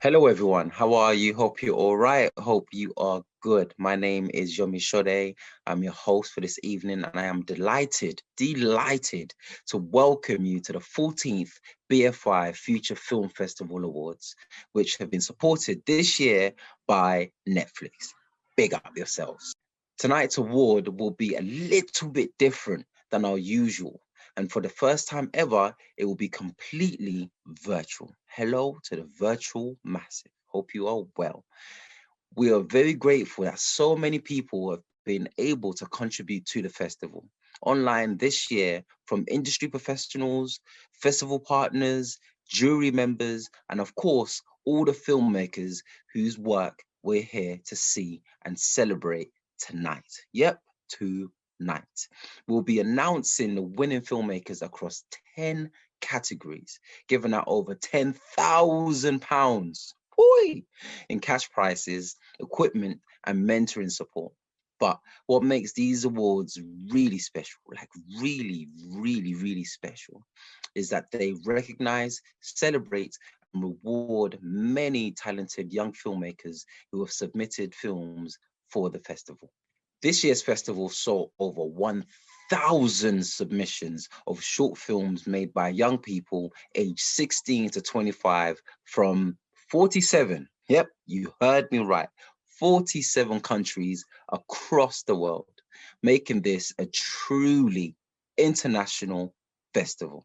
Hello, everyone. How are you? Hope you're all right. Hope you are good. My name is Yomi Sode. I'm your host for this evening, and I am delighted to welcome you to the 14th BFI Future Film Festival Awards, which have been supported this year by Netflix. Big up yourselves. Tonight's award will be a little bit different than our usual. And for the first time ever, it will be completely virtual. Hello to the virtual massive. Hope you are well. We are very grateful that so many people have been able to contribute to the festival online this year, from industry professionals, festival partners, jury members, and of course, all the filmmakers whose work we're here to see and celebrate tonight. Yep, tonight. We'll be announcing the winning filmmakers across 10 categories, giving out over £10,000 in cash prizes, equipment, and mentoring support. But what makes these awards really special, like really special, is that they recognize, celebrate, and reward many talented young filmmakers who have submitted films for the festival. This year's festival saw over 1,000 submissions of short films made by young people aged 16 to 25 from 47. Yep, you heard me right. 47 countries across the world, making this a truly international festival.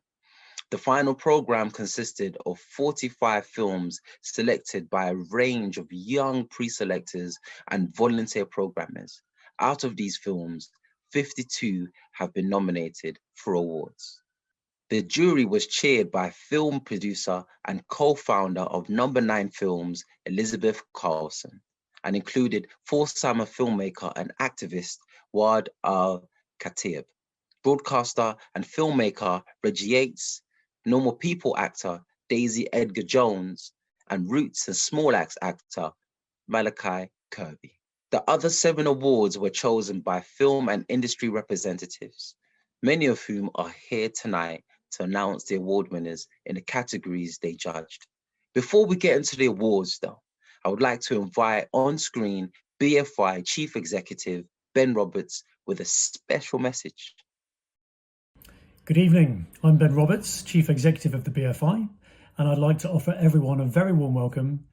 The final program consisted of 45 films selected by a range of young pre-selectors and volunteer programmers. Out of these films, 52 have been nominated for awards. The jury was chaired by film producer and co-founder of Number 9 Films, Elizabeth Carlson, and included four-timer filmmaker and activist Wad Al-Khatib, broadcaster and filmmaker Reggie Yates, Normal People actor Daisy Edgar Jones, and Roots and Small Acts actor Malachi Kirby. The other 7 awards were chosen by film and industry representatives, many of whom are here tonight to announce the award winners in the categories they judged. Before we get into the awards, though, I would like to invite on screen BFI Chief Executive Ben Roberts with a special message. Good evening, I'm Ben Roberts, Chief Executive of the BFI, and I'd like to offer everyone a very warm welcome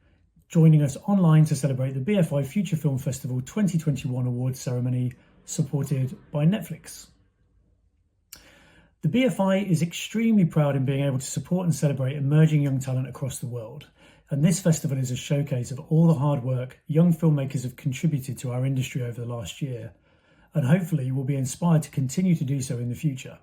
joining us online to celebrate the BFI Future Film Festival 2021 awards ceremony supported by Netflix. The BFI is extremely proud in being able to support and celebrate emerging young talent across the world, and this festival is a showcase of all the hard work young filmmakers have contributed to our industry over the last year, and hopefully will be inspired to continue to do so in the future.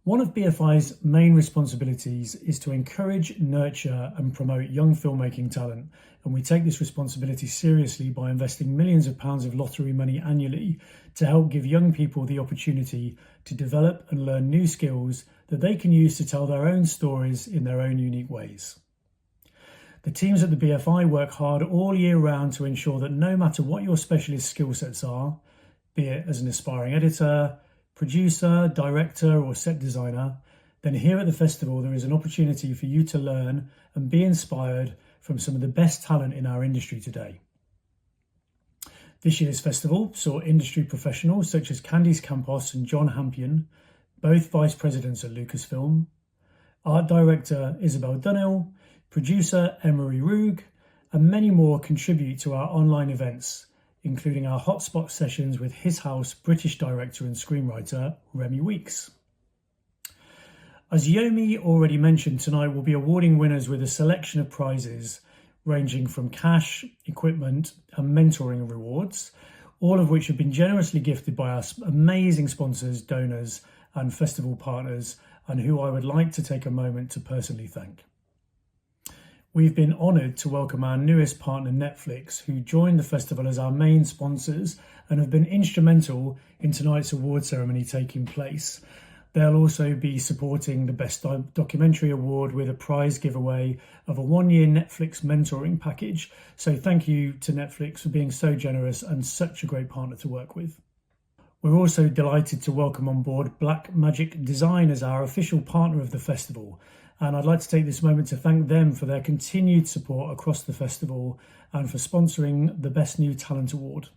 One of BFI's main responsibilities is to encourage, nurture and promote young filmmaking talent, and we take this responsibility seriously by investing millions of pounds of lottery money annually to help give young people the opportunity to develop and learn new skills that they can use to tell their own stories in their own unique ways. The teams at the BFI work hard all year round to ensure that no matter what your specialist skill sets are, be it as an aspiring editor, producer, director or set designer, then here at the festival there is an opportunity for you to learn and be inspired from some of the best talent in our industry today. This year's festival saw industry professionals such as Candice Campos and John Hampion, both vice presidents at Lucasfilm, art director Isabel Dunhill, producer Emery Roog, and many more contribute to our online events, including our hotspot sessions with His House British director and screenwriter Remy Weeks. As Yomi already mentioned, tonight we'll be awarding winners with a selection of prizes ranging from cash, equipment and mentoring rewards, all of which have been generously gifted by our amazing sponsors, donors and festival partners, and who I would like to take a moment to personally thank. We've been honoured to welcome our newest partner, Netflix, who joined the festival as our main sponsors and have been instrumental in tonight's award ceremony taking place. They'll also be supporting the Best Documentary Award with a prize giveaway of a 1-year Netflix mentoring package. So thank you to Netflix for being so generous and such a great partner to work with. We're also delighted to welcome on board Black Magic Design as our official partner of the festival. And I'd like to take this moment to thank them for their continued support across the festival and for sponsoring the Best New Talent Award.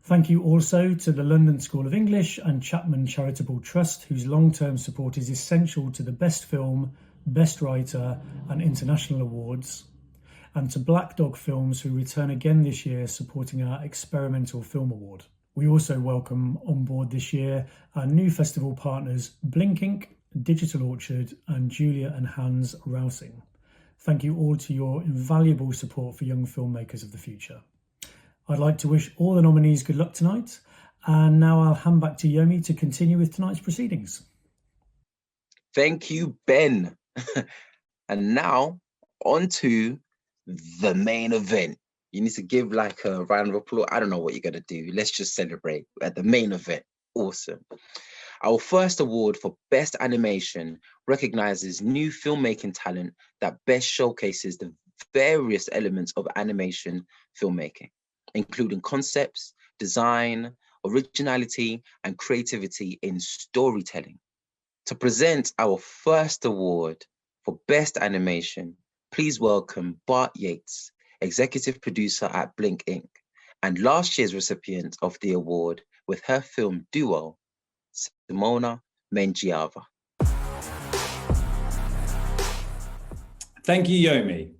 Thank you also to the London School of English and Chapman Charitable Trust, whose long-term support is essential to the Best Film, Best Writer and International Awards, and to Black Dog Films, who return again this year supporting our Experimental Film Award. We also welcome on board this year our new festival partners Blink Inc., Digital Orchard and Julia and Hans Rousing. Thank you all to your invaluable support for young filmmakers of the future. I'd like to wish all the nominees good luck tonight, and now I'll hand back to Yomi to continue with tonight's proceedings. Thank you, Ben. And now on to the main event. You need to give like a round of applause. I don't know what you're going to do. Let's just celebrate at the main event. Awesome. Our first award for Best Animation recognizes new filmmaking talent that best showcases the various elements of animation filmmaking, including concepts, design, originality, and creativity in storytelling. To present our first award for Best Animation, please welcome Bart Yates, executive producer at Blink Inc., and last year's recipient of the award with her film duo, Simona Mengiava. Thank you, Yomi.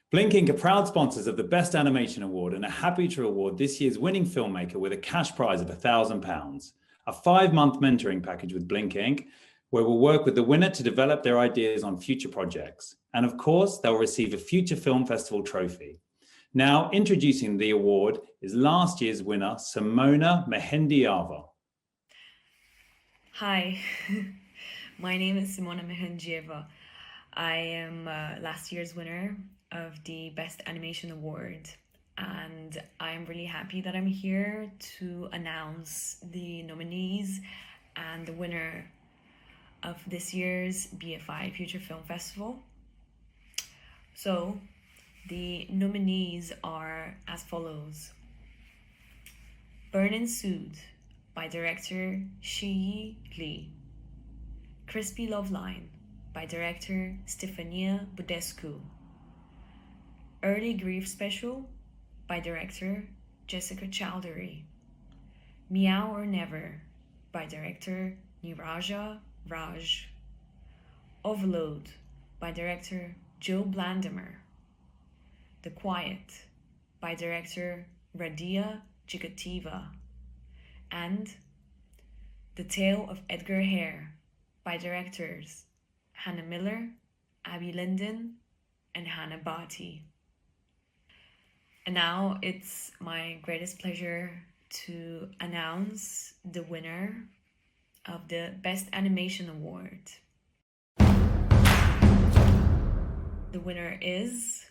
Blink Inc. are proud sponsors of the Best Animation Award and are happy to award this year's winning filmmaker with a cash prize of £1,000, a 5-month mentoring package with Blink Inc., where we'll work with the winner to develop their ideas on future projects. And of course, they'll receive a Future Film Festival trophy. Now, introducing the award is last year's winner, Simona Mengiava. Hi, my name is Simona Mengiava. I am last year's winner of the Best Animation Award, and I'm really happy that I'm here to announce the nominees and the winner of this year's BFI Future Film Festival. So, the nominees are as follows: Burn and Soothe by director Shi Li, Crispy Love Line by director Stefania Budescu, Early Grief Special by director Jessica Chowdhury, Meow or Never by director Niraja Raj, Overload by director Joe Blandamer, The Quiet by director Radia Jigativa, and The Tale of Edgar Hare by directors Hannah Miller, Abby Linden, and Hannah Bhatti. And now it's my greatest pleasure to announce the winner of the Best Animation Award. The winner is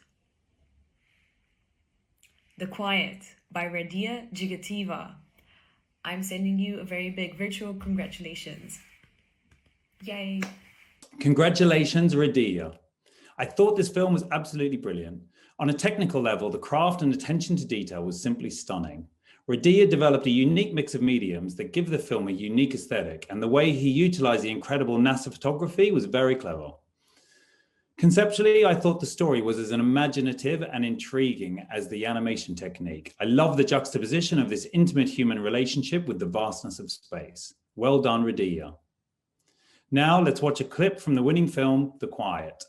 The Quiet by Radia Jigativa. I'm sending you a very big virtual congratulations. Yay. Congratulations, Radia. I thought this film was absolutely brilliant. On a technical level, the craft and attention to detail was simply stunning. Radia developed a unique mix of mediums that give the film a unique aesthetic, and the way he utilized the incredible NASA photography was very clever. Conceptually, I thought the story was as imaginative and intriguing as the animation technique. I love the juxtaposition of this intimate human relationship with the vastness of space. Well done, Radia. Now let's watch a clip from the winning film, The Quiet.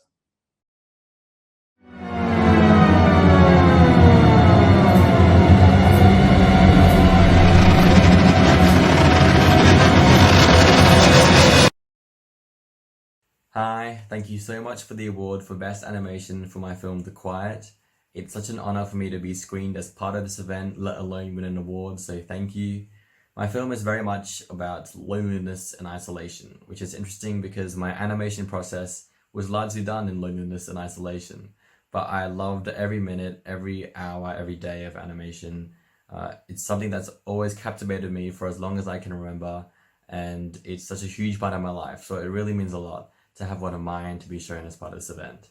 Hi, thank you so much for the award for Best Animation for my film The Quiet. It's such an honor for me to be screened as part of this event, let alone win an award, so thank you. My film is very much about loneliness and isolation, which is interesting because my animation process was largely done in loneliness and isolation. But I loved every minute, every hour, every day of animation. It's something that's always captivated me for as long as I can remember, and it's such a huge part of my life, so it really means a lot to have one of mine to be shown as part of this event.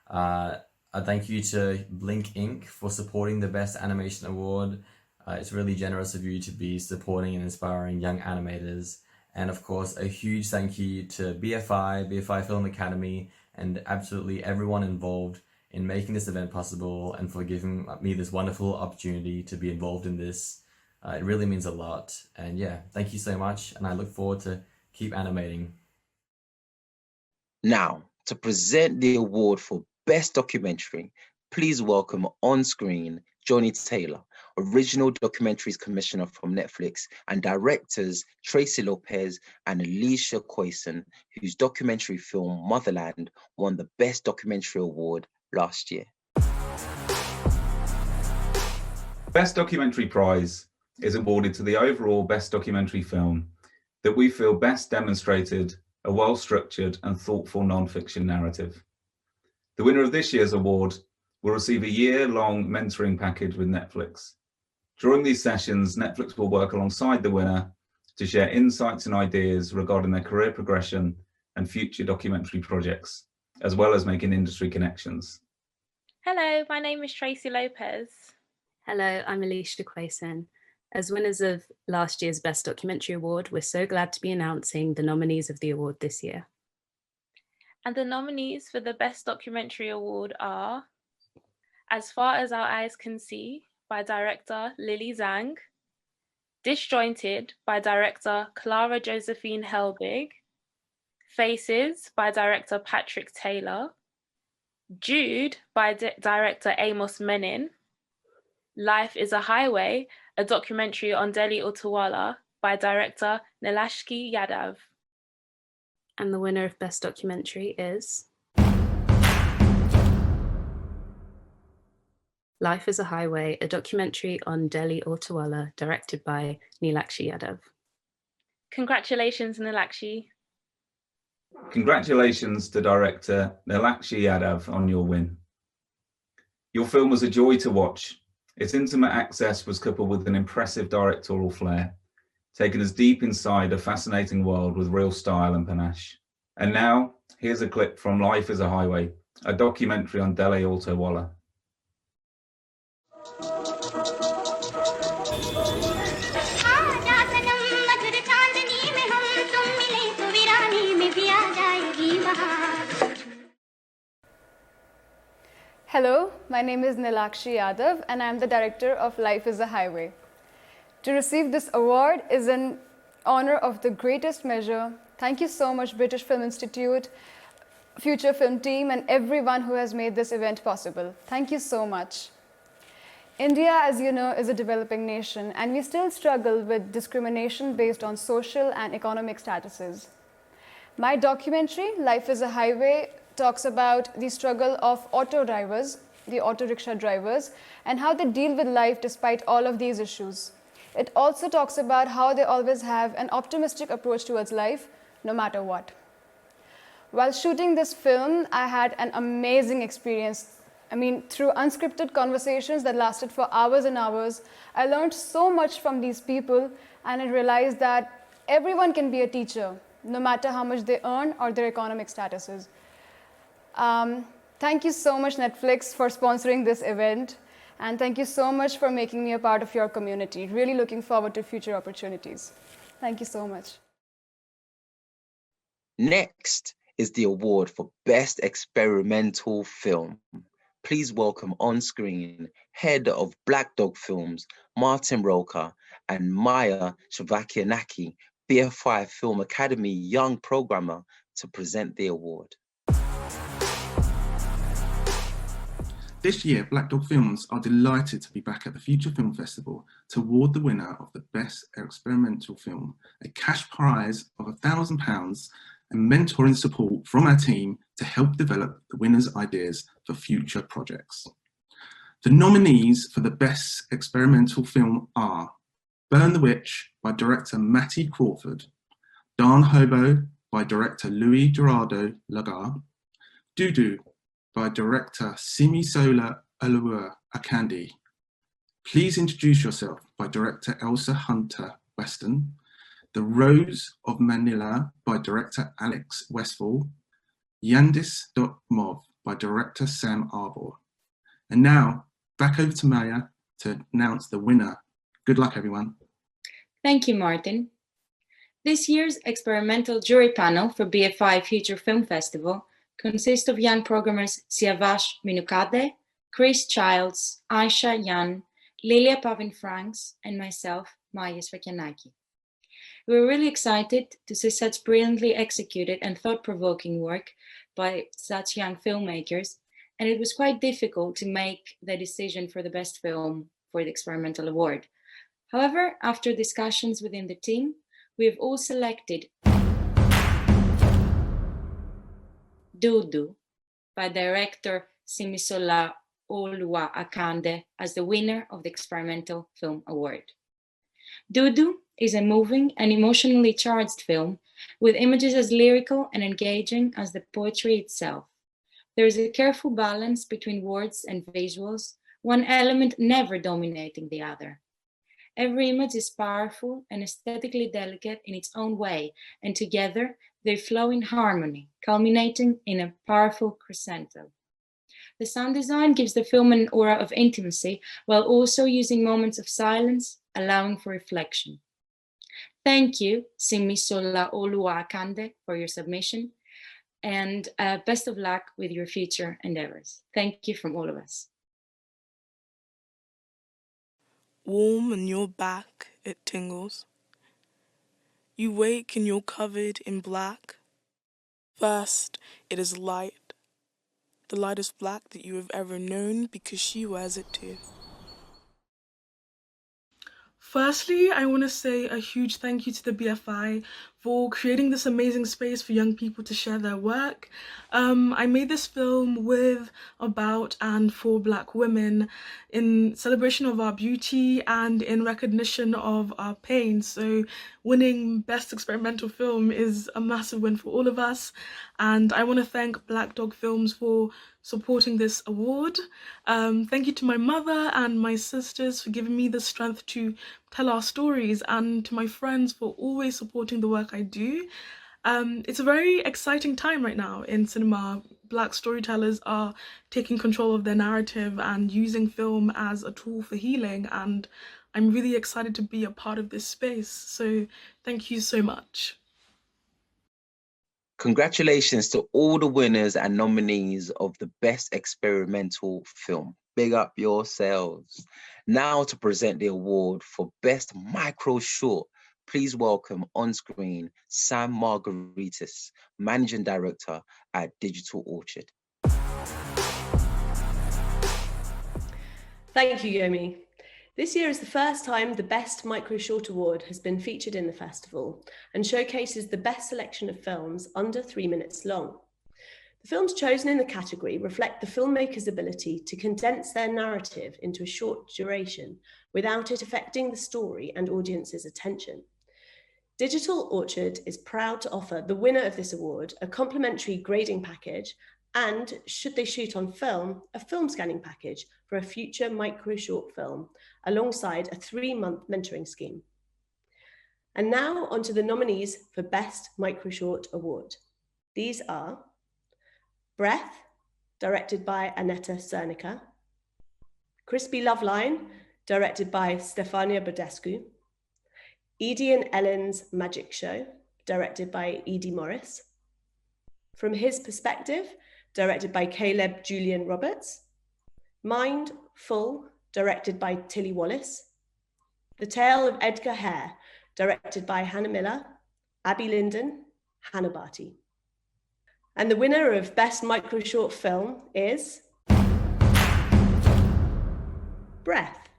A thank you to Blink Inc. for supporting the Best Animation Award. It's really generous of you to be supporting and inspiring young animators. And of course, a huge thank you to BFI Film Academy, and absolutely everyone involved in making this event possible and for giving me this wonderful opportunity to be involved in this. It really means a lot. And yeah, thank you so much. And I look forward to keep animating. Now, to present the award for Best Documentary, please welcome on screen Johnny Taylor, Original Documentaries Commissioner from Netflix, and directors Tracy Lopez and Alicia Coyson, whose documentary film Motherland won the Best Documentary Award last year. Best Documentary Prize is awarded to the overall Best Documentary Film that we feel best demonstrated a well-structured and thoughtful non-fiction narrative. The winner of this year's award will receive a year-long mentoring package with Netflix. During these sessions, Netflix will work alongside the winner to share insights and ideas regarding their career progression and future documentary projects, as well as making industry connections. Hello, my name is Tracy Lopez. Hello, I'm Alicia Quayson. As winners of last year's Best Documentary Award, we're so glad to be announcing the nominees of the award this year. And the nominees for the Best Documentary Award are As Far as Our Eyes Can See by director Lily Zhang, Disjointed by director Clara Josephine Helbig, Faces by director Patrick Taylor, Jude by director Amos Menin, Life is a Highway, a documentary on Delhi Utawala by director Nilashki Yadav. And the winner of Best Documentary is Life is a Highway, a documentary on Delhi Utawala, directed by Nilakshi Yadav. Congratulations, Nilakshi. Congratulations to director Nilakshi Yadav on your win. Your film was a joy to watch. Its intimate access was coupled with an impressive directorial flair, taking us deep inside a fascinating world with real style and panache. And now, here's a clip from Life is a Highway, a documentary on Delhi Utawala. Hello, my name is Nilakshi Yadav and I am the director of Life is a Highway. To receive this award is an honor of the greatest measure. Thank you so much, British Film Institute, Future Film team, and everyone who has made this event possible. Thank you so much. India, as you know, is a developing nation, and we still struggle with discrimination based on social and economic statuses. My documentary, Life is a Highway, talks about the struggle of auto drivers, the auto rickshaw drivers, and how they deal with life despite all of these issues. It also talks about how they always have an optimistic approach towards life, no matter what. While shooting this film, I had an amazing experience. Through unscripted conversations that lasted for hours and hours, I learned so much from these people, and I realized that everyone can be a teacher, no matter how much they earn or their economic statuses. Thank you so much, Netflix, for sponsoring this event. And thank you so much for making me a part of your community. Really looking forward to future opportunities. Thank you so much. Next is the award for Best Experimental Film. Please welcome on screen head of Black Dog Films, Martin Roka, and Maya Shavakianaki, BFI Film Academy Young Programmer, to present the award. This year, Black Dog Films are delighted to be back at the Future Film Festival to award the winner of the Best Experimental Film, a cash prize of £1,000 and mentoring support from our team to help develop the winner's ideas for future projects. The nominees for the Best Experimental Film are Burn the Witch by director Matty Crawford, Dan Hobo by director Louis Gerardo Lagar, Dudu by director Simisola Alua Akandi, Please Introduce Yourself by director Elsa Hunter Weston, The Rose of Manila by director Alex Westfall, Yandis.mov by director Sam Arbor. And now, back over to Maya to announce the winner. Good luck, everyone. Thank you, Martin. This year's experimental jury panel for BFI Future Film Festival consists of young programmers Siavash Minukade, Chris Childs, Aisha Yan, Lilia Pavin-Franks, and myself, Maya Svekyanaki. We were really excited to see such brilliantly executed and thought-provoking work by such young filmmakers, and it was quite difficult to make the decision for the best film for the Experimental Award. However, after discussions within the team, we have all selected Dudu by director Simisola Olua Akande as the winner of the Experimental Film Award. Dudu is a moving and emotionally charged film with images as lyrical and engaging as the poetry itself. There is a careful balance between words and visuals, one element never dominating the other. Every image is powerful and aesthetically delicate in its own way, and together they flow in harmony, culminating in a powerful crescendo. The sound design gives the film an aura of intimacy while also using moments of silence, allowing for reflection. Thank you, Simisola Oluwakande, for your submission, and best of luck with your future endeavors. Thank you from all of us. Warm on your back, it tingles. You wake and you're covered in black. First, it is light. The lightest black that you have ever known because she wears it too. Firstly, I want to say a huge thank you to the BFI for creating this amazing space for young people to share their work. I made this film with, about, and for Black women in celebration of our beauty and in recognition of our pain. So winning Best Experimental Film is a massive win for all of us. And I want to thank Black Dog Films for supporting this award. Thank you to my mother and my sisters for giving me the strength to tell our stories, and to my friends for always supporting the work I do. It's a very exciting time right now in cinema. Black storytellers are taking control of their narrative and using film as a tool for healing, and I'm really excited to be a part of this space. So thank you so much. Congratulations to all the winners and nominees of the Best Experimental Film. Big up yourselves. Now to present the award for Best Micro Short, please welcome on screen Sam Margaritis, Managing Director at Digital Orchard. Thank you, Yomi. This year is the first time the Best Micro Short Award has been featured in the festival and showcases the best selection of films under 3 minutes long. The films chosen in the category reflect the filmmaker's ability to condense their narrative into a short duration without it affecting the story and audience's attention. Digital Orchard is proud to offer the winner of this award a complimentary grading package and, should they shoot on film, a film scanning package for a future micro short film, alongside a 3-month mentoring scheme. And now onto the nominees for Best Micro Short Award. These are Breath, directed by Aneta Cernica; Crispy Love Line, directed by Stefania Badescu; Edie and Ellen's Magic Show, directed by Edie Morris; From His Perspective, directed by Caleb Julian Roberts; Mind Full, directed by Tilly Wallace; The Tale of Edgar Hare, directed by Hannah Miller, Abby Linden, Hannah Barty. And the winner of Best Micro Short Film is Breath,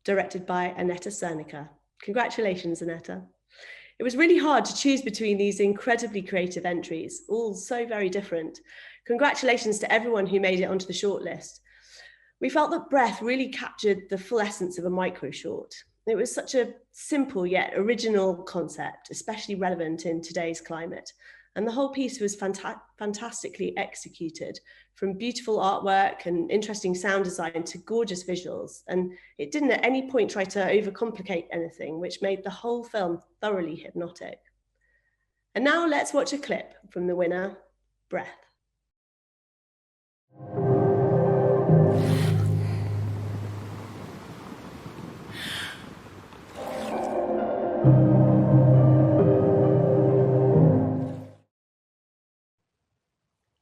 directed by Aneta Cernica. Congratulations, Aneta. It was really hard to choose between these incredibly creative entries, all so very different. Congratulations to everyone who made it onto the shortlist. We felt that Breath really captured the full essence of a micro short. It was such a simple yet original concept, especially relevant in today's climate. And the whole piece was fantastically executed, from beautiful artwork and interesting sound design to gorgeous visuals. And it didn't at any point try to overcomplicate anything, which made the whole film thoroughly hypnotic. And now let's watch a clip from the winner, Breath.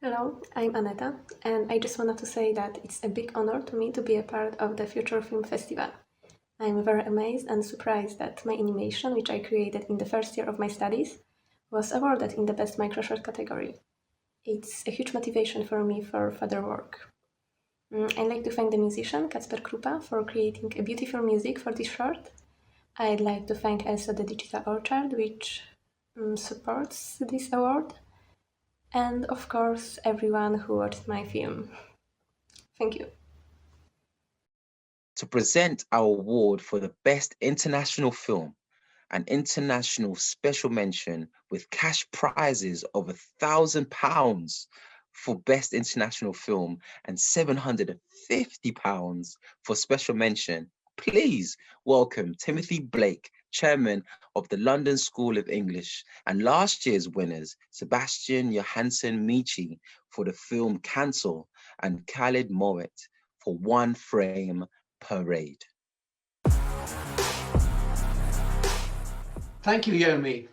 Hello, I'm Aneta, and I just wanted to say that it's a big honor to me to be a part of the Future Film Festival. I'm very amazed and surprised that my animation, which I created in the first year of my studies, was awarded in the Best Microshort category. It's a huge motivation for me for further work. I'd like to thank the musician Kacper Krupa for creating a beautiful music for this short. I'd like to thank also the Digital Orchard, which supports this award. And of course, everyone who watched my film. Thank you. To present our award for the Best International Film, an international special mention with cash prizes of £1,000 for Best International Film and £750 for special mention, please welcome Timothy Blake, Chairman of the London School of English, and last year's winners, Sebastian Johansson Michi for the film Cancel and Khalid Mowat for One Frame Parade. Thank you, Yomi.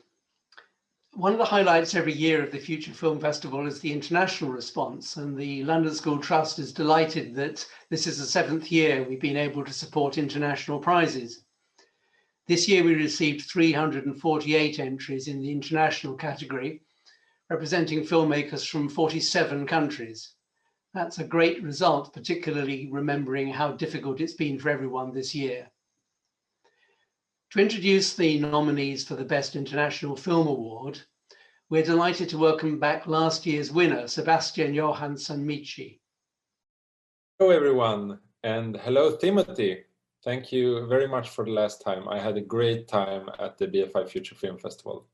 One of the highlights every year of the Future Film Festival is the international response, and the London School Trust is delighted that this is the 7th year we've been able to support international prizes. This year we received 348 entries in the international category, representing filmmakers from 47 countries. That's a great result, particularly remembering how difficult it's been for everyone this year. To introduce the nominees for the Best International Film Award, we're delighted to welcome back last year's winner, Sebastian Johansson Michi. Hello, everyone, and hello, Timothy. Thank you very much for the last time. I had a great time at the BFI Future Film Festival.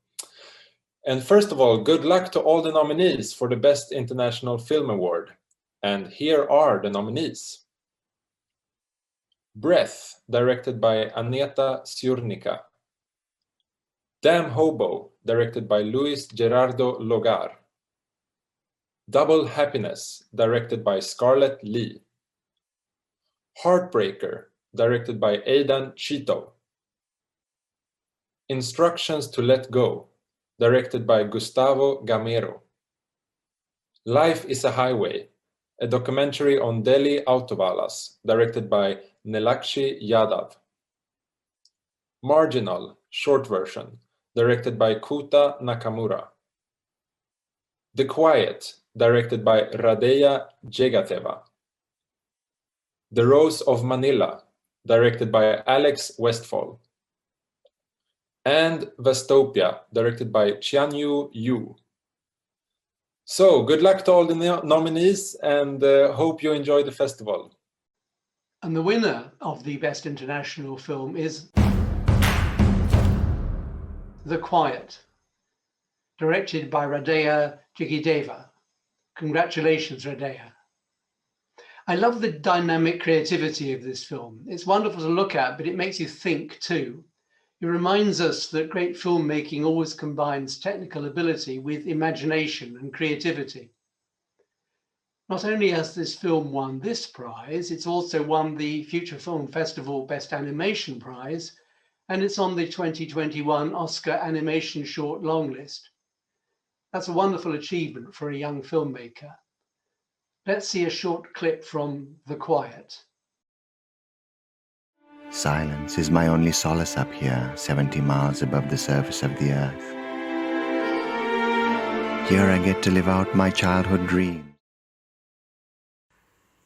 And first of all, good luck to all the nominees for the Best International Film Award. And here are the nominees. Breath, directed by Aneta Ciurnica. Damn Hobo, directed by Luis Gerardo Logar. Double Happiness, directed by Scarlett Lee. Heartbreaker, directed by Aidan Chito. Instructions to Let Go, directed by Gustavo Gamero. Life is a Highway, a documentary on Delhi autobalas, directed by Nilakshi Yadav. Marginal, short version, directed by Kuta Nakamura. The Quiet, directed by Radeya Jegateva. The Rose of Manila, directed by Alex Westfall. And Vestopia, directed by Qianyu Yu. So, good luck to all the nominees, and hope you enjoy the festival. And the winner of the Best International Film is The Quiet, directed by Radeya Jigideva. Congratulations, Radeya. I love the dynamic creativity of this film. It's wonderful to look at, but it makes you think too. It reminds us that great filmmaking always combines technical ability with imagination and creativity. Not only has this film won this prize, it's also won the Future Film Festival Best Animation Prize, and it's on the 2021 Oscar Animation Short Longlist. That's a wonderful achievement for a young filmmaker. Let's see a short clip from The Quiet. Silence is my only solace up here, 70 miles above the surface of the earth. Here I get to live out my childhood dream.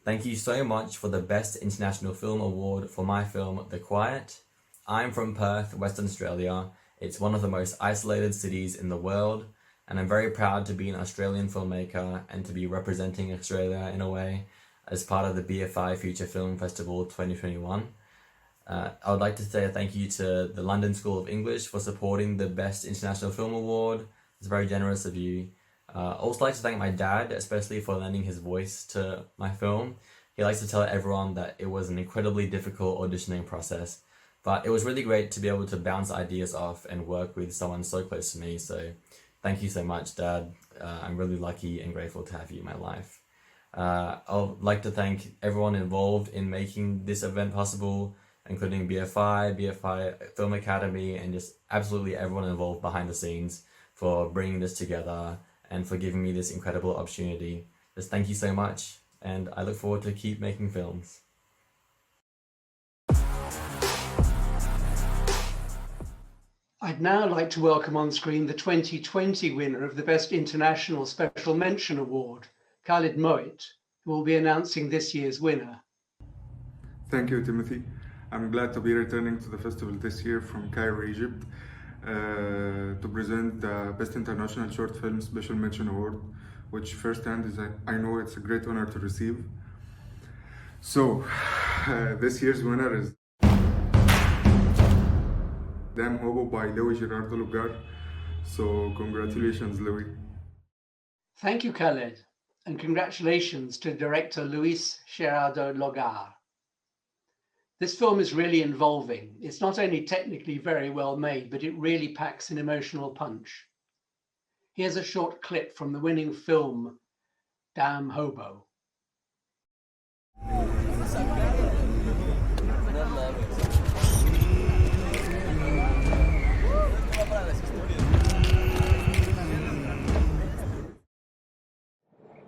Thank you so much for the Best International Film Award for my film, The Quiet. I'm from Perth, Western Australia. It's one of the most isolated cities in the world, and I'm very proud to be an Australian filmmaker and to be representing Australia in a way as part of the BFI Future Film Festival 2021. I would like to say a thank you to the London School of English for supporting the Best International Film Award. It's very generous of you. I also like to thank my dad, especially for lending his voice to my film. He likes to tell everyone that it was an incredibly difficult auditioning process, but it was really great to be able to bounce ideas off and work with someone so close to me. So thank you so much, Dad. I'm really lucky and grateful to have you in my life. I'd like to thank everyone involved in making this event possible, including BFI Film Academy, and just absolutely everyone involved behind the scenes for bringing this together and for giving me this incredible opportunity. Just thank you so much, and I look forward to keep making films. I'd now like to welcome on screen the 2020 winner of the Best International Special Mention Award, Khalid Moit, who will be announcing this year's winner. Thank you, Timothy. I'm glad to be returning to the festival this year from Cairo, Egypt, to present the Best International Short Film Special Mention Award, which firsthand I know it's a great honor to receive. So, this year's winner is Damn Hobo by Louis Gerardo Lugar. So, congratulations, Louis. Thank you, Khaled, and congratulations to director Luis Gerardo Lugar. This film is really involving. It's not only technically very well made, but it really packs an emotional punch. Here's a short clip from the winning film, Damn Hobo.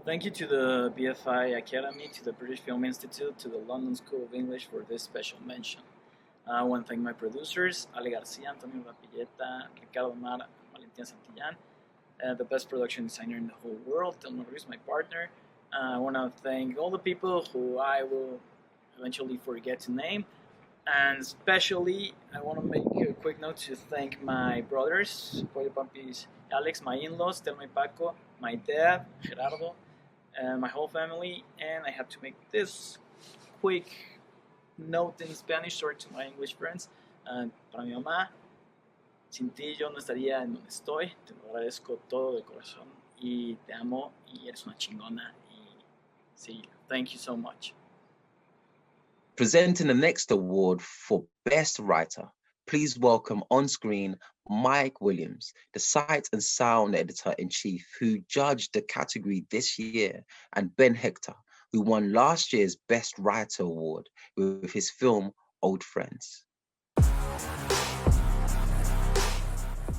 Thank you to the BFI Academy, to the British Film Institute, to the London School of English for this special mention. I want to thank my producers, Ale Garcia, Antonio Rapilleta, Ricardo Mar, Valentina Santillán, the best production designer in the whole world, Telma Ruiz, my partner. I want to thank all the people who I will eventually forget to name. And especially, I want to make a quick note to thank my brothers, Pollo Pampis, Alex, my in-laws, Telma y Paco, my dad, Gerardo, my whole family, and I have to make this quick note in Spanish, sorry to my English friends. Para mi mamá, sin ti yo no estaría en donde estoy, te lo agradezco todo de corazón y te amo y eres una chingona y sí, thank you so much. Presenting the next award for Best Writer, please welcome on screen Mike Williams, the Sight and Sound Editor-in-Chief who judged the category this year, and Ben Hector, who won last year's Best Writer Award with his film Old Friends.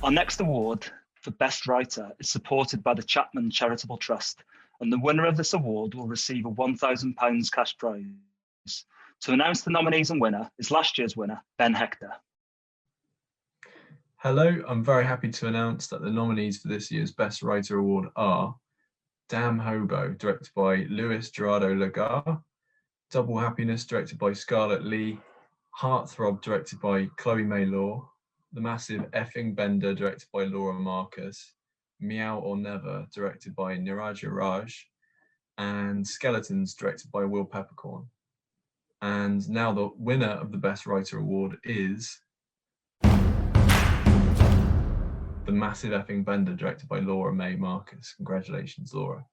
Our next award for Best Writer is supported by the Chapman Charitable Trust, and the winner of this award will receive a £1,000 cash prize. To announce the nominees and winner is last year's winner, Ben Hector. Hello, I'm very happy to announce that the nominees for this year's Best Writer Award are Damn Hobo, directed by Luis Gerardo Lugar, Double Happiness, directed by Scarlett Lee, Heartthrob, directed by Chloe May Law, The Massive Effing Bender, directed by Laura Marcus, Meow or Never, directed by Niraja Raj, and Skeletons, directed by Will Peppercorn. And now the winner of the Best Writer Award is The Massive Effing Bender, directed by Laura May Marcus. Congratulations, Laura.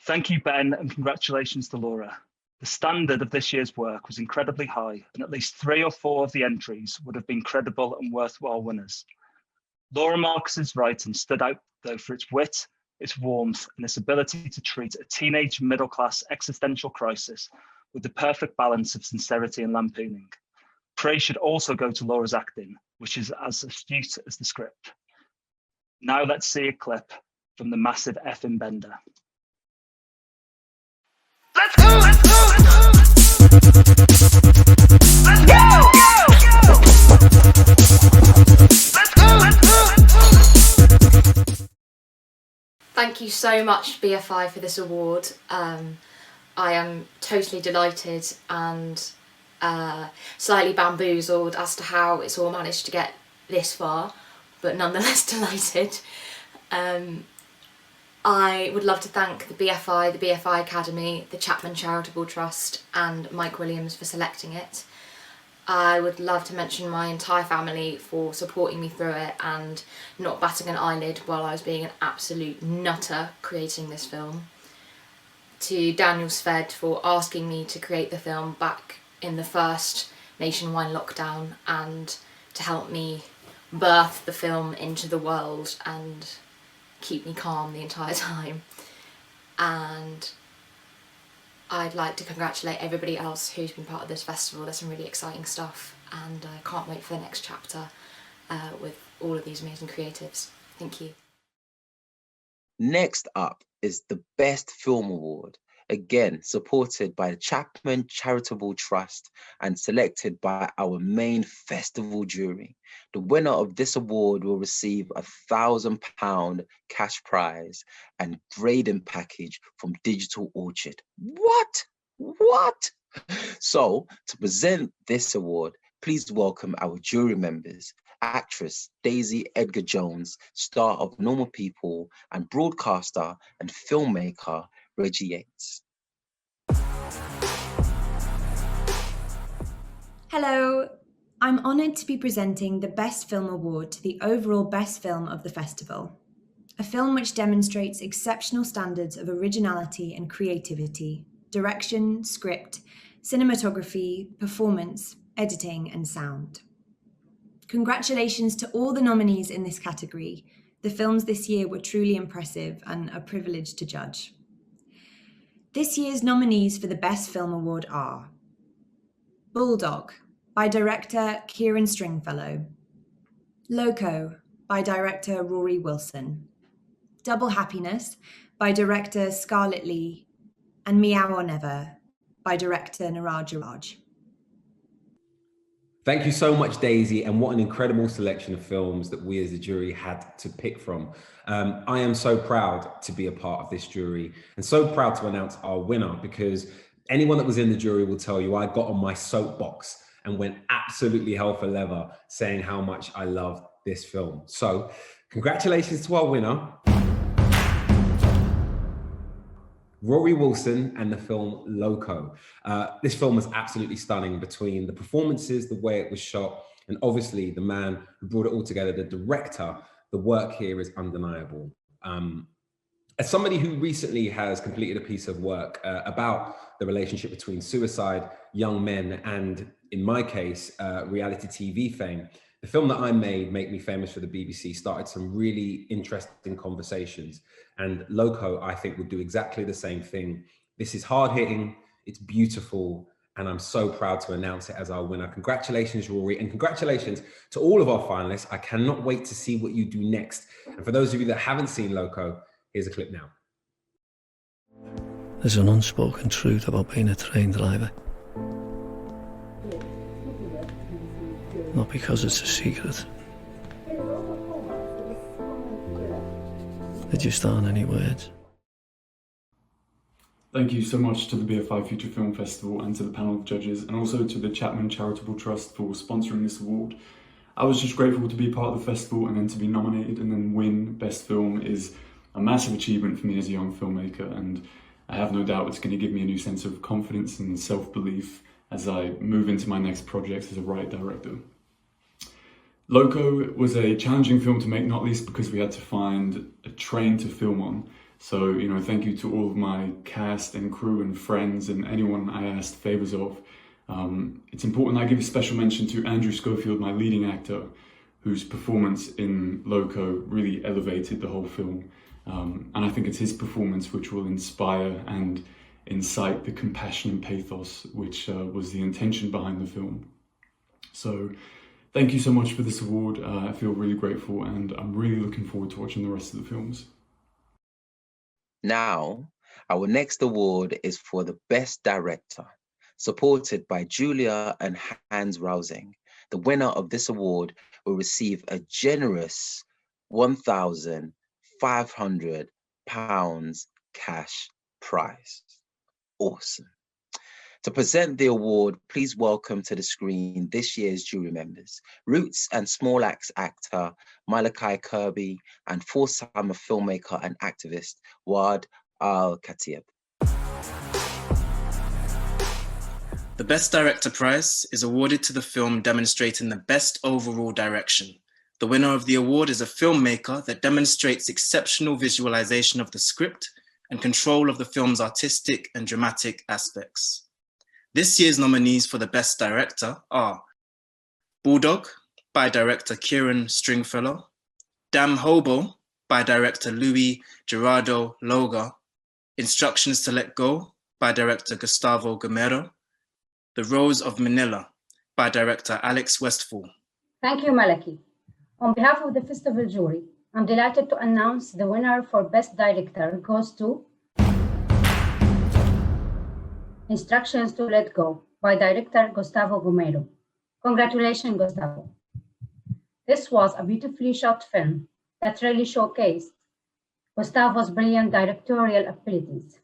Thank you, Ben, and congratulations to Laura. The standard of this year's work was incredibly high, and at least 3 or 4 of the entries would have been credible and worthwhile winners. Laura Marcus's writing stood out, though, for its wit, its warmth, and its ability to treat a teenage middle-class existential crisis with the perfect balance of sincerity and lampooning. Praise should also go to Laura's acting, which is as astute as the script. Now let's see a clip from The Massive Effing Bender. Let's go! Let's go! Let's go! Let's go! Let's go! Thank you so much, BFI, for this award. I am totally delighted and slightly bamboozled as to how it's all managed to get this far, but nonetheless delighted. I would love to thank the BFI, the BFI Academy, the Chapman Charitable Trust and Mike Williams for selecting it. I would love to mention my entire family for supporting me through it and not batting an eyelid while I was being an absolute nutter creating this film. To Daniel Sved for asking me to create the film back in the first nationwide lockdown and to help me birth the film into the world and keep me calm the entire time. And I'd like to congratulate everybody else who's been part of this festival. There's some really exciting stuff and I can't wait for the next chapter with all of these amazing creatives. Thank you. Next up is the Best Film Award, again supported by the Chapman Charitable Trust and selected by our main festival jury. The winner of this award will receive £1,000 cash prize and grading package from Digital Orchard. What? So, to present this award, please welcome our jury members, actress Daisy Edgar Jones, star of Normal People, and broadcaster and filmmaker Reggie Yates. Hello, I'm honoured to be presenting the Best Film Award to the overall best film of the festival. A film which demonstrates exceptional standards of originality and creativity, direction, script, cinematography, performance, editing, and sound. Congratulations to all the nominees in this category. The films this year were truly impressive and a privilege to judge. This year's nominees for the Best Film Award are Bulldog by director Kieran Stringfellow, Loco by director Rory Wilson, Double Happiness by director Scarlett Lee, and Meow or Never by director Niraj Raj. Thank you so much, Daisy, and what an incredible selection of films that we as a jury had to pick from. I am so proud to be a part of this jury and so proud to announce our winner, because anyone that was in the jury will tell you I got on my soapbox and went absolutely hell for leather saying how much I love this film. So congratulations to our winner, Rory Wilson, and the film Loco. This film was absolutely stunning, between the performances, the way it was shot, and obviously the man who brought it all together, the director. The work here is undeniable. As somebody who recently has completed a piece of work about the relationship between suicide, young men, and in my case, reality TV fame, the film that I made, Make Me Famous for the BBC, started some really interesting conversations. And Loco, I think, would do exactly the same thing. This is hard-hitting, it's beautiful, and I'm so proud to announce it as our winner. Congratulations, Rory, and congratulations to all of our finalists. I cannot wait to see what you do next. And for those of you that haven't seen Loco, here's a clip now. There's an unspoken truth about being a train driver. Not because it's a secret. There just aren't any words. Thank you so much to the BFI Future Film Festival and to the panel of judges, and also to the Chapman Charitable Trust for sponsoring this award. I was just grateful to be part of the festival, and then to be nominated and then win Best Film is a massive achievement for me as a young filmmaker, and I have no doubt it's going to give me a new sense of confidence and self-belief as I move into my next project as a writer director. Loco was a challenging film to make, not least because we had to find a train to film on. So, thank you to all of my cast and crew and friends and anyone I asked favors of. It's important I give a special mention to Andrew Schofield, my leading actor, whose performance in Loco really elevated the whole film. And I think it's his performance which will inspire and incite the compassion and pathos which was the intention behind the film. So thank you so much for this award. I feel really grateful, and I'm really looking forward to watching the rest of the films. Now, our next award is for the Best Director, supported by Julia and Hans Rausing. The winner of this award will receive a generous £1,500 cash prize. Awesome. To present the award, please welcome to the screen this year's jury members, Roots and Small Acts actor Malachi Kirby, and four-timer filmmaker and activist Wad Al-Khatib. The Best Director prize is awarded to the film demonstrating the best overall direction. The winner of the award is a filmmaker that demonstrates exceptional visualization of the script and control of the film's artistic and dramatic aspects. This year's nominees for the Best Director are Bulldog by director Kieran Stringfellow, Damn Hobo by director Louis Gerardo Loga, Instructions to Let Go by director Gustavo Gamero, The Rose of Manila by director Alex Westfall. Thank you, Malaki. On behalf of the festival jury, I'm delighted to announce the winner for Best Director goes to Instructions to Let Go by director Gustavo Gomero. Congratulations, Gustavo. This was a beautifully shot film that really showcased Gustavo's brilliant directorial abilities.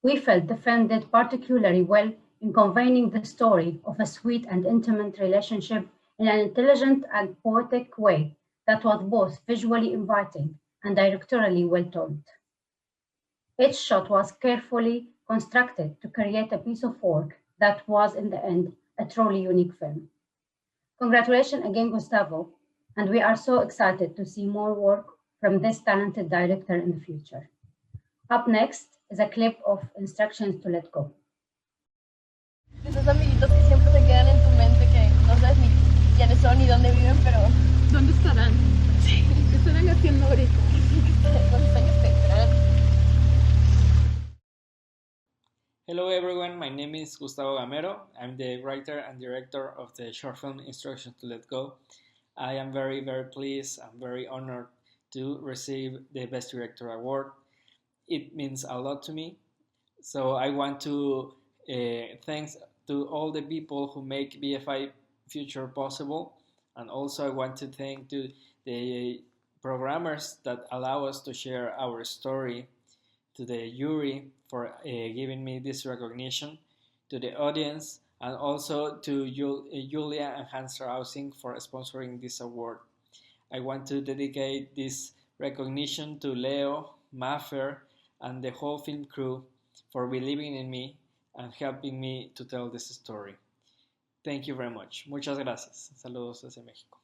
We felt the film did particularly well in conveying the story of a sweet and intimate relationship in an intelligent and poetic way that was both visually inviting and directorially well told. Each shot was carefully constructed to create a piece of work that was, in the end, a truly unique film. Congratulations again, Gustavo, and we are so excited to see more work from this talented director in the future. Up next is a clip of Instructions to Let Go. Esos amiguitos que siempre se quedan en tu mente, que no sabes ni quiénes son ni dónde viven, pero ¿dónde estarán? Sí. ¿Qué estarán haciendo ahorita? ¿Cuántos años tendrán? Hello everyone, my name is Gustavo Gamero. I'm the writer and director of the short film Instructions to Let Go. I am very pleased and very honored to receive the Best Director Award. It means a lot to me. So I want to thanks to all the people who make BFI Future possible. And also I want to thank to the programmers that allow us to share our story, to the jury for giving me this recognition, to the audience, and also to Julia and Hans Rausing for sponsoring this award. I want to dedicate this recognition to Leo, Maffer, and the whole film crew for believing in me and helping me to tell this story. Thank you very much. Muchas gracias. Saludos desde México.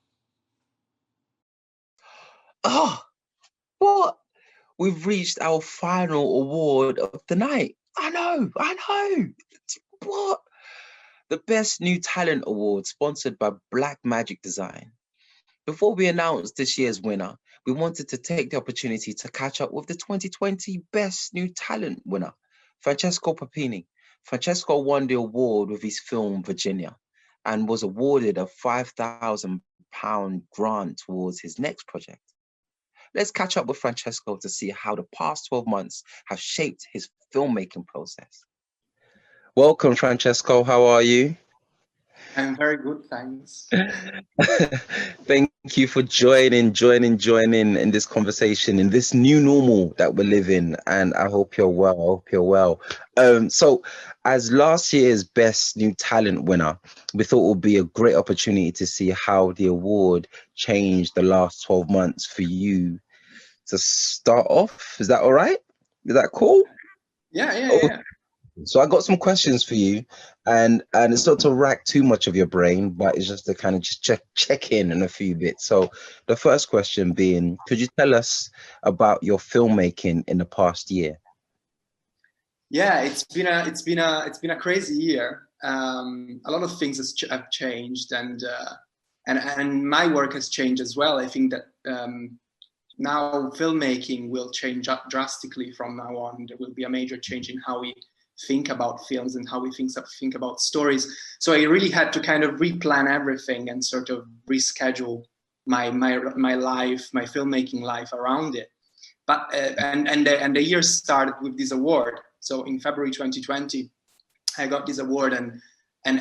Oh, what? We've reached our final award of the night. I know. What? The Best New Talent Award, sponsored by Black Magic Design. Before we announce this year's winner, we wanted to take the opportunity to catch up with the 2020 Best New Talent winner, Francesco Puppinni. Francesco won the award with his film Virginia and was awarded a £5,000 grant towards his next project. Let's catch up with Francesco to see how the past 12 months have shaped his filmmaking process. Welcome, Francesco. How are you? I'm very good, thanks. Thank you for joining in this conversation, in this new normal that we're living. And I hope you're well. So as last year's Best New Talent winner, we thought it would be a great opportunity to see how the award changed the last 12 months for you. To start off, is that all right? Is that cool? Yeah. So I got some questions for you, and it's not to rack too much of your brain, but it's just to kind of just check in a few bits. So the first question being, could you tell us about your filmmaking in the past year? Yeah, it's been a crazy year. A lot of things have changed, and my work has changed as well. I think that now filmmaking will change drastically from now on. There will be a major change in how we think about films and how we think about stories. So I really had to kind of replan everything and sort of reschedule my life, my filmmaking life around it. But and the year started with this award. So in February 2020, I got this award, and I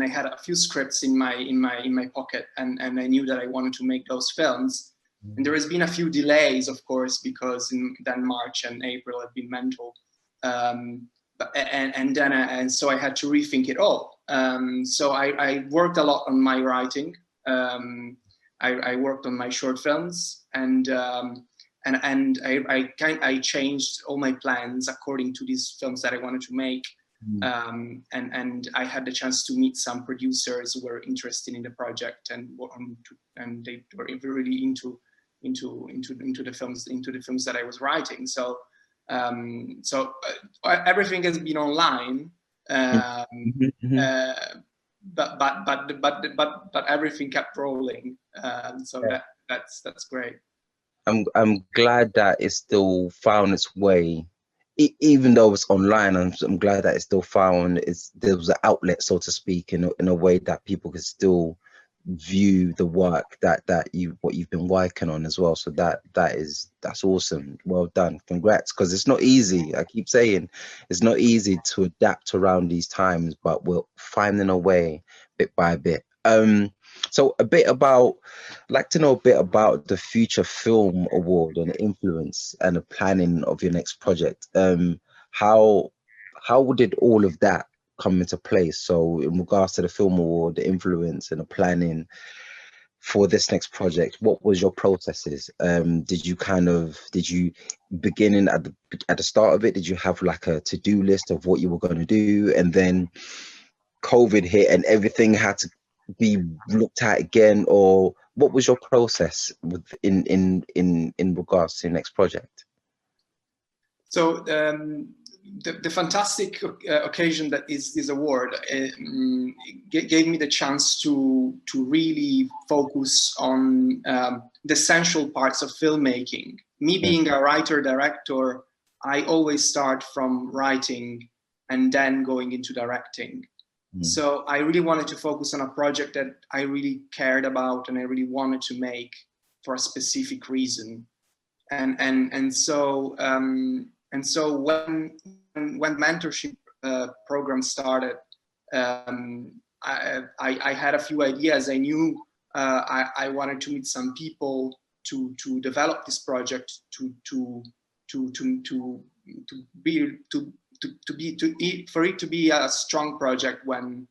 had a few scripts in my pocket, and I knew that I wanted to make those films. And there has been a few delays, of course, because then March and April have been mental. And so I had to rethink it all. So I worked a lot on my writing. I worked on my short films, and I changed all my plans according to these films that I wanted to make. And I had the chance to meet some producers who were interested in the project, and they were really into the films that I was writing. So everything has been online, but everything kept rolling. So that's great. I'm glad that it still found its way, even though it's online. I'm glad that it still found there was an outlet, so to speak, in a way that people could still view the work that what you've been working on as well. So that's awesome. Well done. Congrats, because it's not easy. I keep saying it's not easy to adapt around these times, but we're finding a way bit by bit. So I'd like to know a bit about the Future Film Award and the influence and the planning of your next project. How did all of that come into place? So in regards to the film award, the influence and the planning for this next project, what was your processes? Did you beginning at the start of it, did you have like a to-do list of what you were going to do, and then COVID hit and everything had to be looked at again, or what was your process in regards to the next project? So the fantastic occasion that is this award gave me the chance to really focus on the essential parts of filmmaking. Me being a writer-director, I always start from writing and then going into directing. So I really wanted to focus on a project that I really cared about and I really wanted to make for a specific reason. And so when mentorship program started, I had a few ideas. I knew I wanted to meet some people to develop this project for it to be a strong project when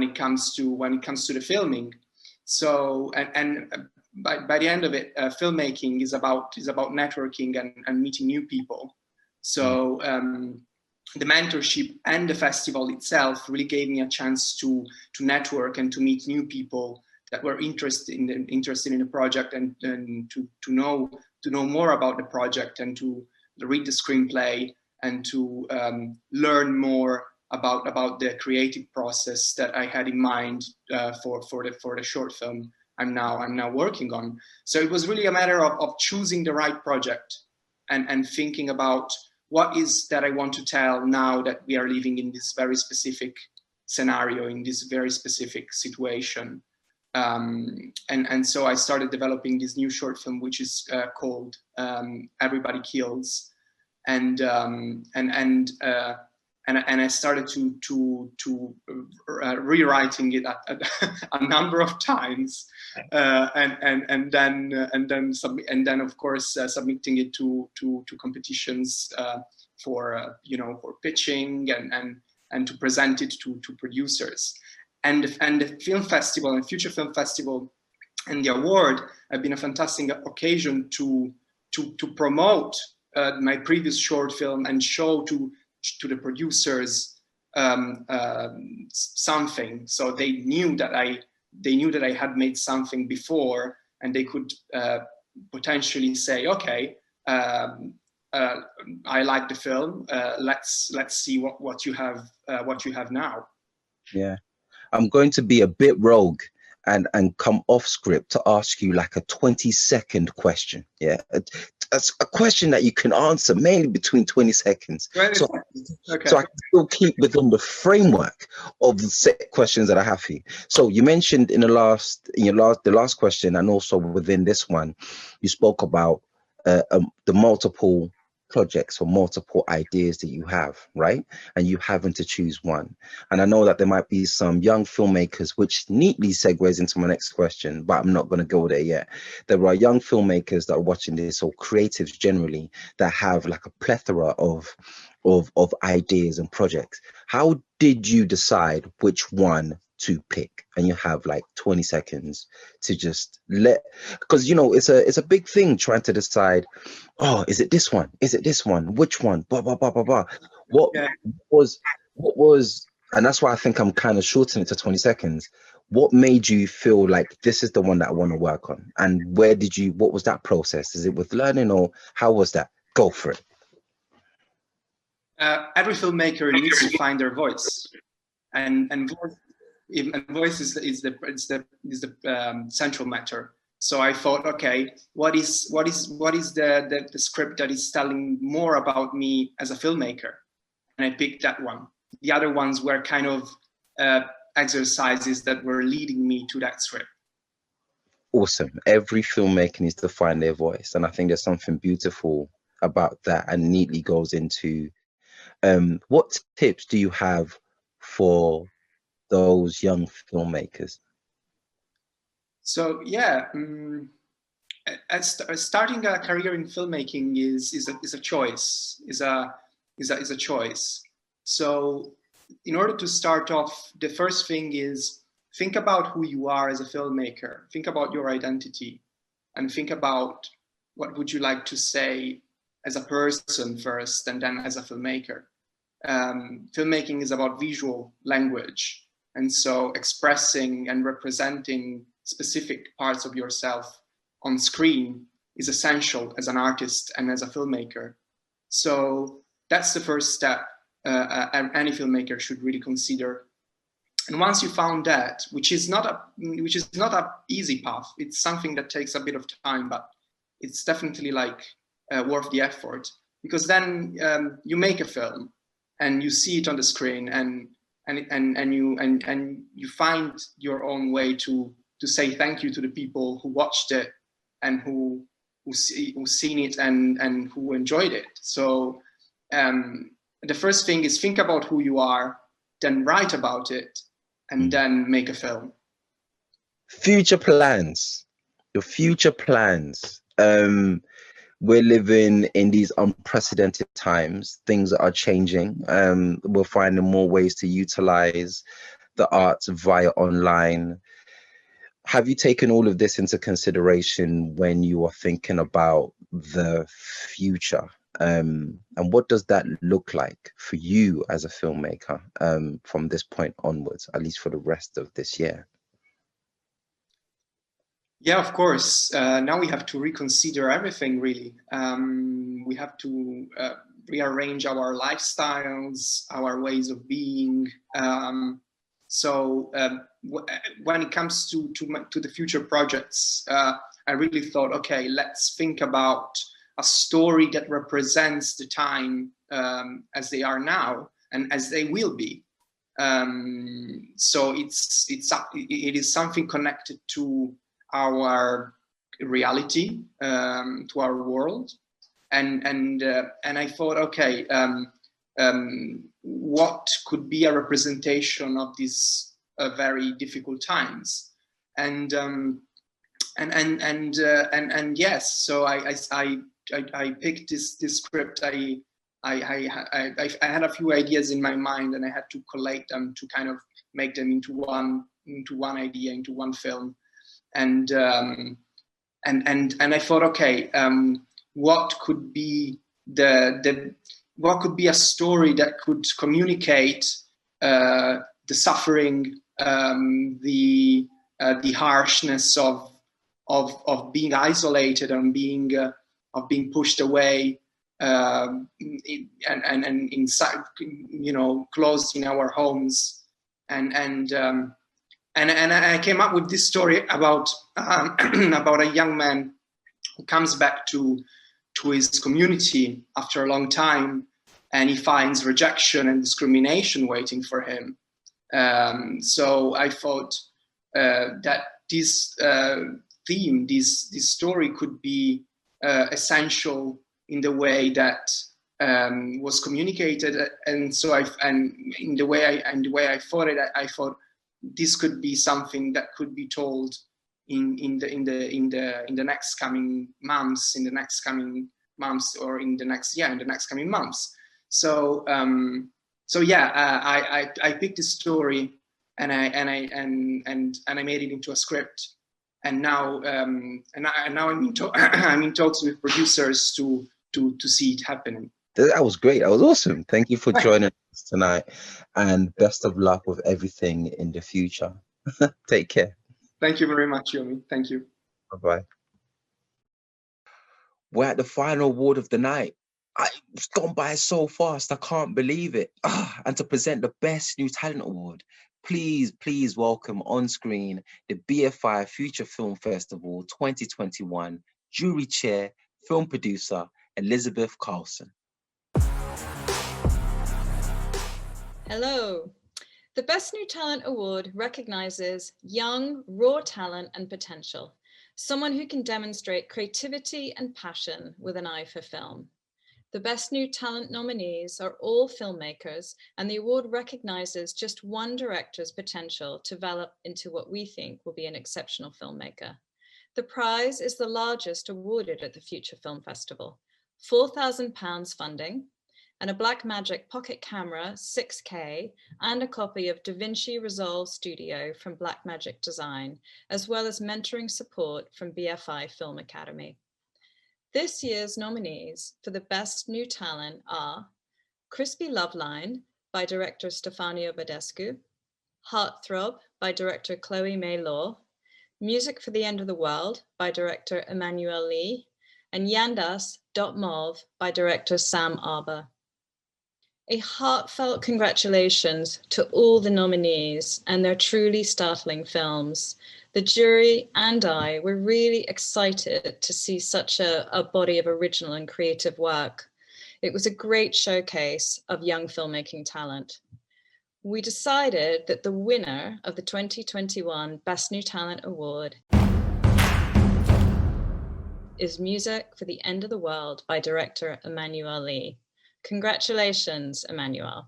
it comes to the filming. So and by the end of it, filmmaking is about networking and meeting new people. So the mentorship and the festival itself really gave me a chance to network and to meet new people that were interested in the project and to know more about the project and to read the screenplay and to learn more about the creative process that I had in mind for the short film I'm now working on. So it was really a matter of choosing the right project and thinking about what is that I want to tell now that we are living in this very specific scenario, in this very specific situation. And so I started developing this new short film, which is called Everybody Kills. And I started to rewriting it a number of times, and then of course submitting it to competitions for pitching and to present it to producers, and the film festival and Future Film Festival and the award have been a fantastic occasion to promote my previous short film and show to the producers something, so they knew that I had made something before, and they could potentially say, okay, I like the film. Let's see what you have now. Yeah, I'm going to be a bit rogue and come off script to ask you like a 20-second question. Yeah, it's a question that you can answer mainly between 20 seconds. So I can still keep within the framework of the set questions that I have for you. So you mentioned in the last question, and also within this one, you spoke about the multiple projects or multiple ideas that you have, right? And you having to choose one. And I know that there might be some young filmmakers, which neatly segues into my next question, but I'm not going to go there yet. There are young filmmakers that are watching this, or creatives generally, that have like a plethora of ideas and projects. How did you decide which one to pick? And you have like 20 seconds to just because it's a big thing trying to decide, oh, is it this one, is it this one, which one, blah blah blah blah blah. What was and that's why I think I'm kind of shortening it to 20 seconds. What made you feel like this is the one that I want to work on? And what was that process? Is it with learning, or how was that? Go for it. Every filmmaker needs to find their voice, and voice is the central matter. So I thought, okay, what is the script that is telling more about me as a filmmaker? And I picked that one. The other ones were kind of exercises that were leading me to that script. awesome. Every filmmaker needs to find their voice, and I think there's something beautiful about that, and neatly goes into what tips do you have for those young filmmakers? So yeah, starting a career in filmmaking is a choice. Is a choice. So in order to start off, the first thing is think about who you are as a filmmaker. Think about your identity, and think about what would you like to say as a person first, and then as a filmmaker. Filmmaking is about visual language, and so expressing and representing specific parts of yourself on screen is essential as an artist and as a filmmaker. So that's the first step any filmmaker should really consider. And once you found that, which is not a easy path, it's something that takes a bit of time, but it's definitely like worth the effort, because then you make a film and you see it on the screen, and you find your own way to say thank you to the people who watched it and who've seen it and who enjoyed it. So the first thing is think about who you are, then write about it, and then make a film. Future plans, your future plans. We're living in these unprecedented times. Things are changing. We're finding more ways to utilize the arts via online. Have you taken all of this into consideration when you are thinking about the future? And what does that look like for you as a filmmaker from this point onwards, at least for the rest of this year? Yeah, of course. Now we have to reconsider everything, really. We have to rearrange our lifestyles, our ways of being. So when it comes to the future projects, I really thought, okay, let's think about a story that represents the time as they are now and as they will be. So it is something connected to our reality, to our world, and I thought, okay, what could be a representation of these very difficult times, and yes, so I picked this script. I had a few ideas in my mind, and I had to collate them to kind of make them into one idea, into one film. And I thought, okay, what could be what could be a story that could communicate the suffering, the harshness of being isolated and being pushed away, and inside, closed in our homes, and I came up with this story about about a young man who comes back to his community after a long time, and he finds rejection and discrimination waiting for him. So I thought that this theme, this story, could be essential in the way that was communicated, and so in the way I thought it, I thought this could be something that could be told in the next coming months, or in the next coming months. So I picked this story and I made it into a script, and now I'm in talks with producers to see it happening. That was great. That was awesome. Thank you for joining us tonight, and best of luck with everything in the future. Take care. Thank you very much, Yomi. Thank you. Bye-bye. We're at the final award of the night. It's gone by so fast. I can't believe it. And to present the Best New Talent Award, please welcome on screen the BFI Future Film Festival 2021 jury chair, film producer, Elizabeth Carlson. Hello. The Best New Talent Award recognises young, raw talent and potential, someone who can demonstrate creativity and passion with an eye for film. The Best New Talent nominees are all filmmakers, and the award recognizes just one director's potential to develop into what we think will be an exceptional filmmaker. The prize is the largest awarded at the Future Film Festival, £4,000 funding, and a Blackmagic pocket camera 6K and a copy of DaVinci Resolve Studio from Blackmagic Design, as well as mentoring support from BFI Film Academy. This year's nominees for the Best New Talent are Crispy Loveline by director Stefano Badescu, Heartthrob by director Chloe May Law, Music for the End of the World by director Emmanuel Lee, and Yandas.mov by director Sam Arbour. A heartfelt congratulations to all the nominees and their truly startling films. The jury and I were really excited to see such a body of original and creative work. It was a great showcase of young filmmaking talent. We decided that the winner of the 2021 Best New Talent Award is Music for the End of the World by director Emmanuel Lee. Congratulations, Emmanuel.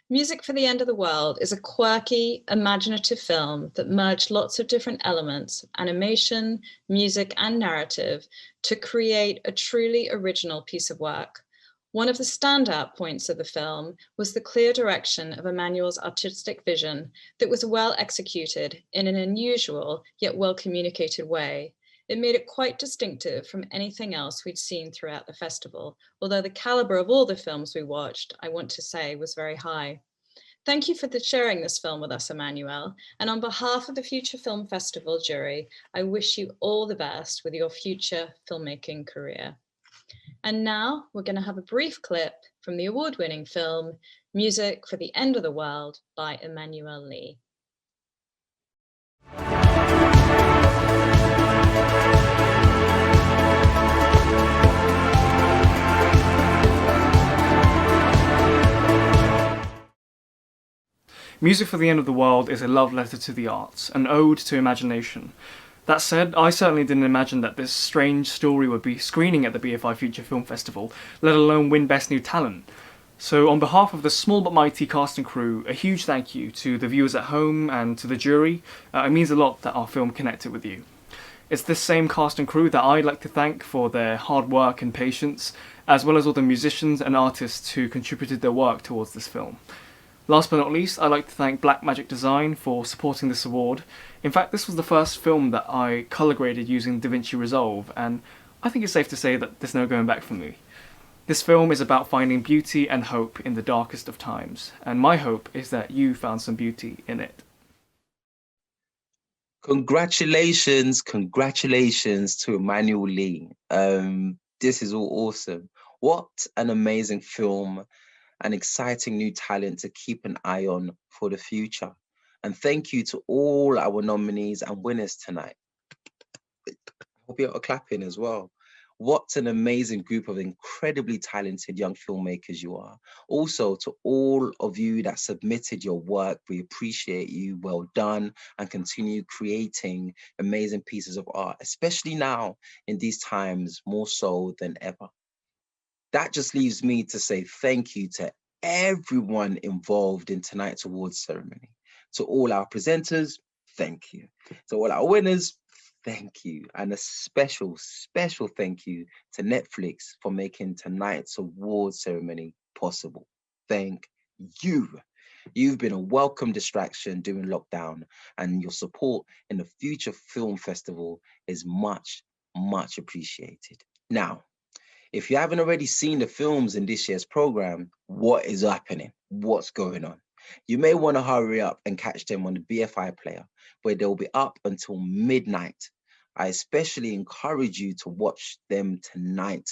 Music for the End of the World is a quirky, imaginative film that merged lots of different elements, animation, music, and narrative to create a truly original piece of work. One of the standout points of the film was the clear direction of Emmanuel's artistic vision that was well executed in an unusual yet well communicated way. It made it quite distinctive from anything else we'd seen throughout the festival, although the caliber of all the films we watched, I want to say, was very high. Thank you for sharing this film with us, Emmanuel. And on behalf of the Future Film Festival jury, I wish you all the best with your future filmmaking career. And now we're going to have a brief clip from the award-winning film, Music for the End of the World by Emmanuel Lee. Music for the End of the World is a love letter to the arts, an ode to imagination. That said, I certainly didn't imagine that this strange story would be screening at the BFI Future Film Festival, let alone win Best New Talent. So on behalf of the small but mighty cast and crew, a huge thank you to the viewers at home and to the jury. It means a lot that our film connected with you. It's this same cast and crew that I'd like to thank for their hard work and patience, as well as all the musicians and artists who contributed their work towards this film. Last but not least, I'd like to thank Blackmagic Design for supporting this award. In fact, this was the first film that I colour graded using DaVinci Resolve, and I think it's safe to say that there's no going back for me. This film is about finding beauty and hope in the darkest of times, and my hope is that you found some beauty in it. Congratulations to Emmanuel Lee. This is all awesome. What an amazing film. An exciting new talent to keep an eye on for the future. And thank you to all our nominees and winners tonight. I hope you're clapping as well. What an amazing group of incredibly talented young filmmakers you are. Also, to all of you that submitted your work, we appreciate you. Well done, and continue creating amazing pieces of art, especially now in these times, more so than ever. That just leaves me to say thank you to everyone involved in tonight's awards ceremony. To all our presenters, thank you. To all our winners, thank you. And a special thank you to Netflix for making tonight's awards ceremony possible. Thank you. You've been a welcome distraction during lockdown, and your support in the Future Film Festival is much, much appreciated. Now, if you haven't already seen the films in this year's program, what is happening? What's going on? You may want to hurry up and catch them on the BFI player, where they'll be up until midnight. I especially encourage you to watch them tonight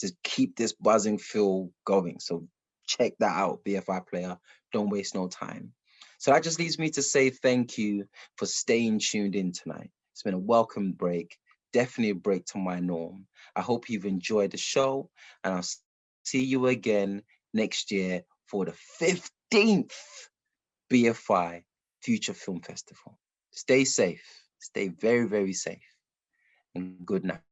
to keep this buzzing feel going. So check that out, BFI player. Don't waste no time. So that just leaves me to say thank you for staying tuned in tonight. It's been a welcome break. Definitely a break to my norm. I hope you've enjoyed the show, and I'll see you again next year for the 15th BFI Future Film Festival. Stay safe. Stay very, very safe. and good night.